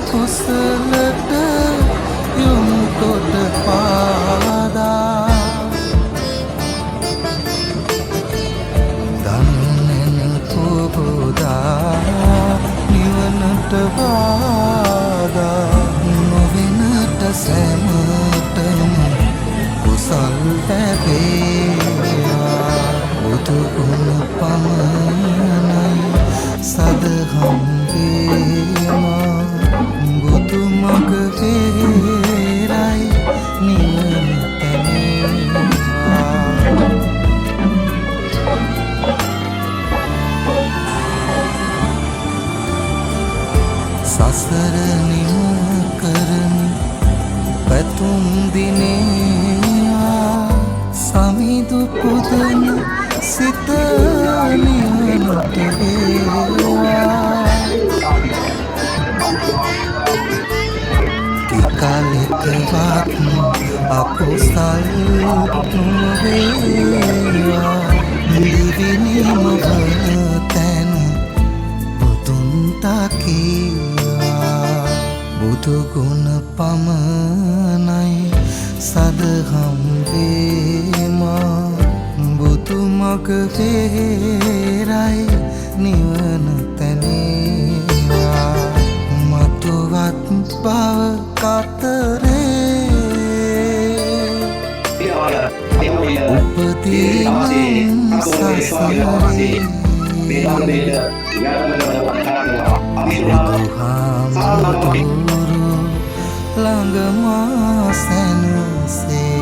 කුසලට යොමු කොට පාදා දන්නන පොබෝදා නිවනට වාදා නොවෙනට සැමටම කුසල් ලැබේවා බුදු ගුණ පමණයි සදහම් වේවා බුදු මග වේරයි නිවන තැනේවා සසර නිම කරමි පැතුම් දිනේවා සමිදු පුදන සිත නිවනට වේවා කිකලෙකවත් අකුසල් නොවේවා දිවිනිම වන තැන බුදුන් තකීවා බුදු ගුණ පමණයි සදහම් වේවා බුදු මග වේරයි නිවන තැනේවා මතුවත් බව කතරේ උපදීනම් සසරේ බුදුහාමුදුරු ළඟ මා සැනසේ